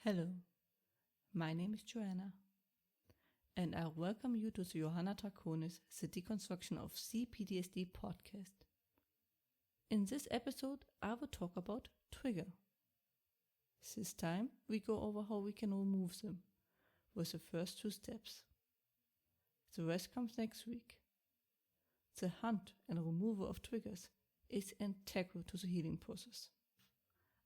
Hello, my name is Joanna, and I welcome you to the Johanna Draconis, the Deconstruction of CPTSD podcast. In this episode, I will talk about trigger. This time, we go over how we can remove them, with the first 2 steps. The rest comes next week. The hunt and removal of triggers is integral to the healing process.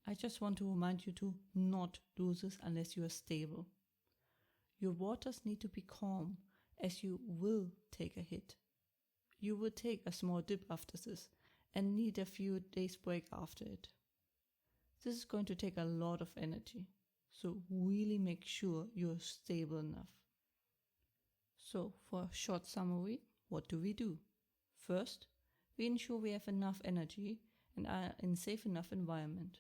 I just want to remind you to not do this unless you are stable. Your waters need to be calm, as you will take a hit. You will take a small dip after this and need a few days break after it. This is going to take a lot of energy, so really make sure you're stable enough. So, for a short summary, what do we do? First, we ensure we have enough energy and are in a safe enough environment.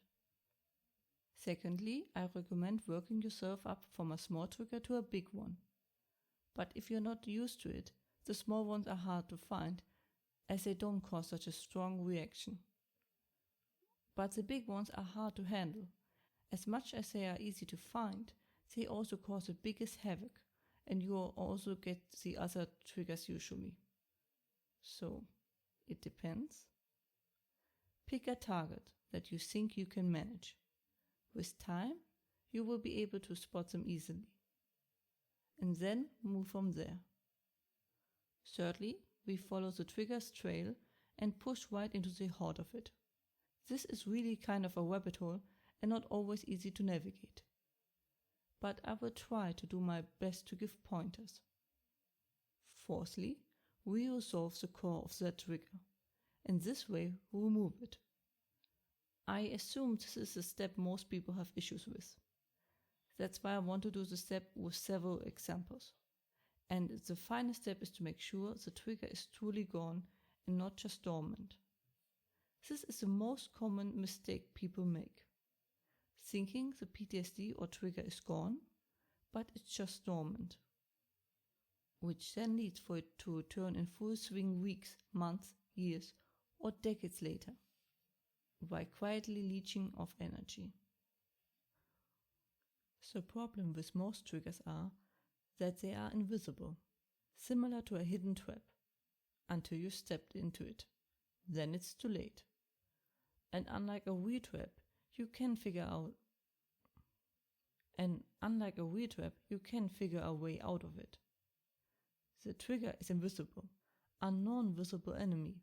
Secondly, I recommend working yourself up from a small trigger to a big one. But if you're not used to it, the small ones are hard to find, as they don't cause such a strong reaction. But the big ones are hard to handle. As much as they are easy to find, they also cause the biggest havoc, and you will also get the other triggers usually. So, it depends. Pick a target that you think you can manage. With time, you will be able to spot them easily. And then move from there. Thirdly, we follow the trigger's trail and push right into the heart of it. This is really kind of a rabbit hole and not always easy to navigate. But I will try to do my best to give pointers. Fourthly, we resolve the core of that trigger. In this way, remove it. I assume this is a step most people have issues with. That's why I want to do the step with several examples. And the final step is to make sure the trigger is truly gone and not just dormant. This is the most common mistake people make. Thinking the PTSD or trigger is gone, but it's just dormant. Which then leads for it to return in full swing weeks, months, years, or decades later, by quietly leaching off energy. The problem with most triggers are that they are invisible, similar to a hidden trap, until you stepped into it. Then it's too late. And unlike a real trap, you can figure a way out of it. The trigger is invisible, a non-visible enemy,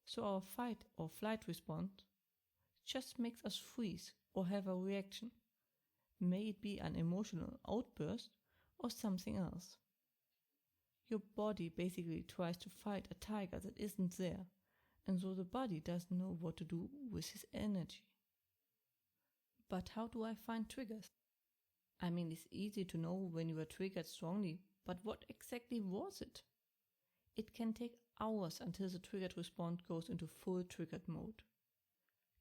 so our fight or flight response just makes us freeze or have a reaction. May it be an emotional outburst or something else. Your body basically tries to fight a tiger that isn't there, and so the body doesn't know what to do with his energy. But how do I find triggers? I mean, it's easy to know when you are triggered strongly, but what exactly was it? It can take hours until the triggered response goes into full triggered mode.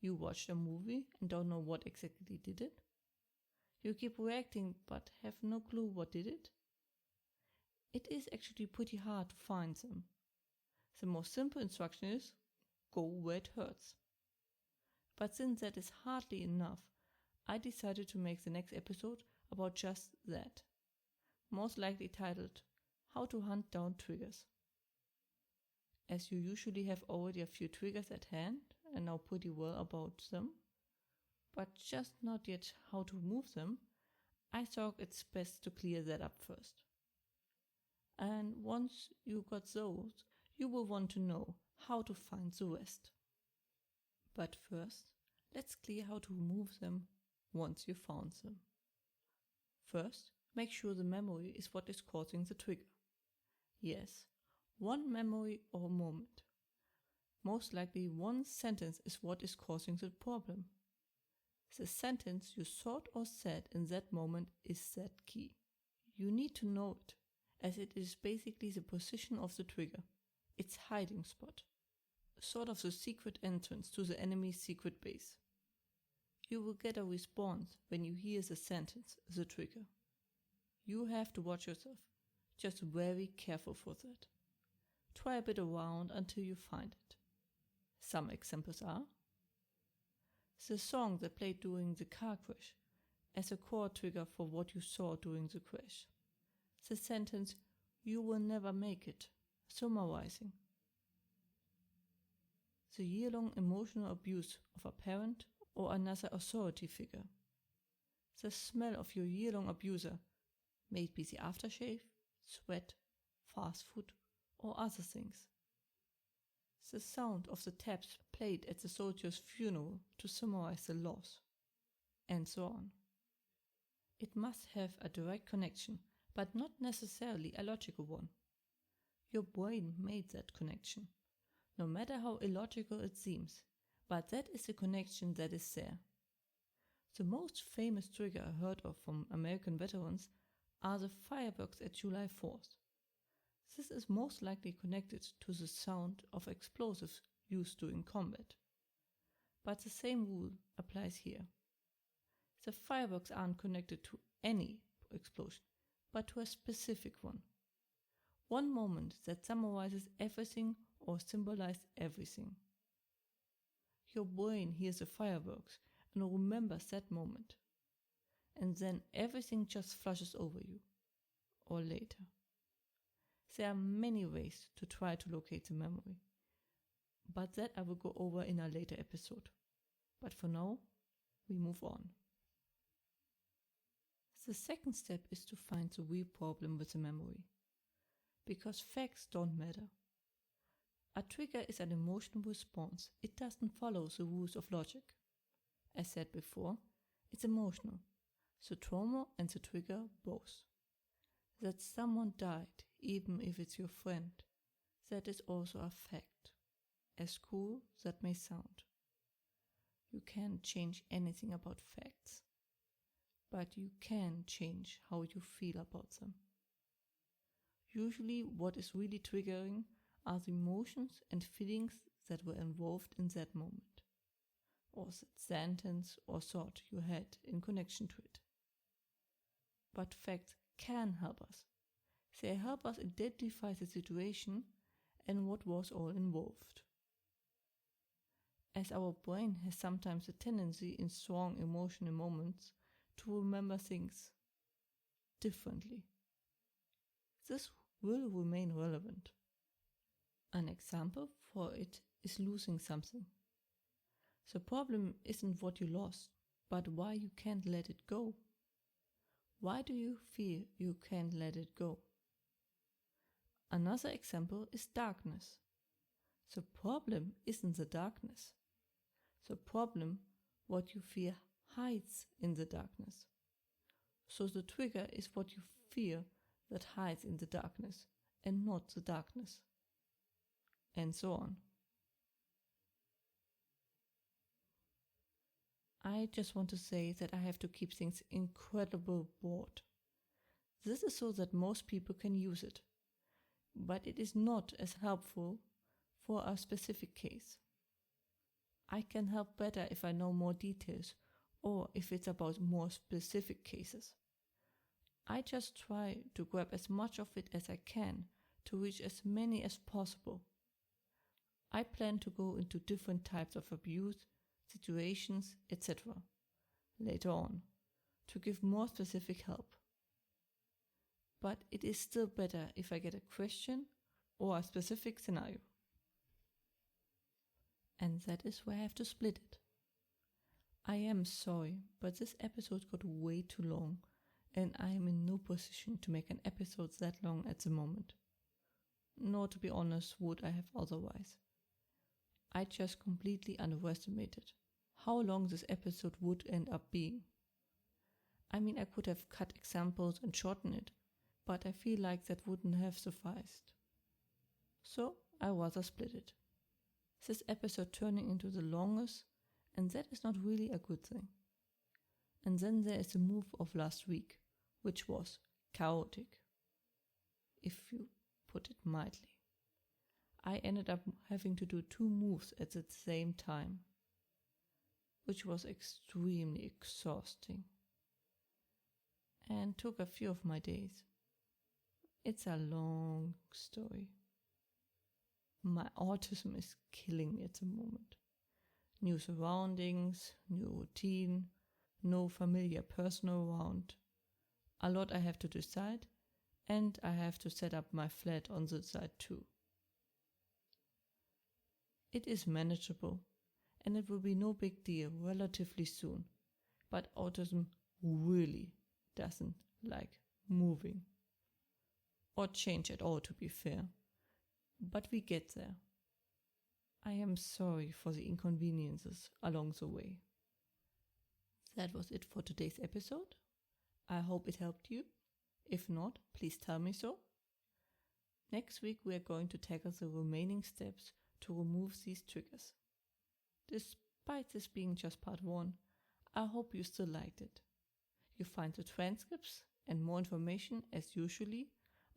You watched a movie and don't know what exactly did it? You keep reacting but have no clue what did it? It is actually pretty hard to find them. The most simple instruction is, go where it hurts. But since that is hardly enough, I decided to make the next episode about just that. Most likely titled, How to Hunt Down Triggers. As you usually have already a few triggers at hand and know pretty well about them, but just not yet how to remove them, I thought it's best to clear that up first. And once you got those, you will want to know how to find the rest. But first, let's clear how to remove them once you found them. First, make sure the memory is what is causing the trigger. Yes, one memory or moment. Most likely one sentence is what is causing the problem. The sentence you thought or said in that moment is that key. You need to know it, as it is basically the position of the trigger, its hiding spot, sort of the secret entrance to the enemy's secret base. You will get a response when you hear the sentence, the trigger. You have to watch yourself, just very careful for that. Try a bit around until you find it. Some examples are: the song that played during the car crash as a core trigger for what you saw during the crash. The sentence, "You will never make it," summarizing the year-long emotional abuse of a parent or another authority figure. The smell of your year-long abuser, may it be the aftershave, sweat, fast food, or other things. The sound of the taps played at the soldier's funeral to summarize the loss, and so on. It must have a direct connection, but not necessarily a logical one. Your brain made that connection, no matter how illogical it seems, but that is the connection that is there. The most famous trigger I heard of from American veterans are the fireworks at July 4th. This is most likely connected to the sound of explosives used during combat. But the same rule applies here. The fireworks aren't connected to any explosion, but to a specific one. One moment that summarizes everything or symbolizes everything. Your brain hears the fireworks and remembers that moment. And then everything just flushes over you. Or later. There are many ways to try to locate the memory, but that I will go over in a later episode. But for now, we move on. The second step is to find the real problem with the memory, because facts don't matter. A trigger is an emotional response. It doesn't follow the rules of logic. As said before, it's emotional. The trauma and the trigger both. That someone died, even if it's your friend, that is also a fact, as cool that may sound. You can't change anything about facts, but you can change how you feel about them. Usually what is really triggering are the emotions and feelings that were involved in that moment, or that sentence or thought you had in connection to it. But facts can help us. They help us identify the situation and what was all involved. As our brain has sometimes a tendency in strong emotional moments to remember things differently. This will remain relevant. An example for it is losing something. The problem isn't what you lost, but why you can't let it go. Why do you feel you can't let it go? Another example is darkness. The problem isn't the darkness. The problem, what you fear hides in the darkness. So the trigger is what you fear that hides in the darkness, and not the darkness. And so on. I just want to say that I have to keep things incredibly broad. This is so that most people can use it, but it is not as helpful for a specific case. I can help better if I know more details or if it's about more specific cases. I just try to grab as much of it as I can to reach as many as possible. I plan to go into different types of abuse, situations, etc. later on to give more specific help. But it is still better if I get a question or a specific scenario. And that is where I have to split it. I am sorry, but this episode got way too long, and I am in no position to make an episode that long at the moment. Nor, to be honest, would I have otherwise. I just completely underestimated how long this episode would end up being. I mean, I could have cut examples and shortened it, but I feel like that wouldn't have sufficed. So I rather split it. This episode turning into the longest, and that is not really a good thing. And then there is the move of last week, which was chaotic, if you put it mildly. I ended up having to do 2 moves at the same time, which was extremely exhausting and took a few of my days. It's a long story. My autism is killing me at the moment. New surroundings, new routine, no familiar person around. A lot I have to decide, and I have to set up my flat on the side too. It is manageable, and it will be no big deal relatively soon, but autism really doesn't like moving. Or change at all, to be fair. But we get there. I am sorry for the inconveniences along the way. That was it for today's episode. I hope it helped you. If not, please tell me so. Next week we are going to tackle the remaining steps to remove these triggers. Despite this being just part 1, I hope you still liked it. You find the transcripts and more information as usually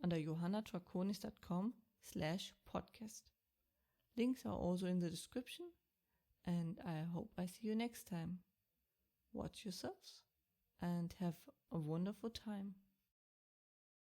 under johannadraconis.com/podcast. Links are also in the description, and I hope I see you next time. Watch yourselves and have a wonderful time.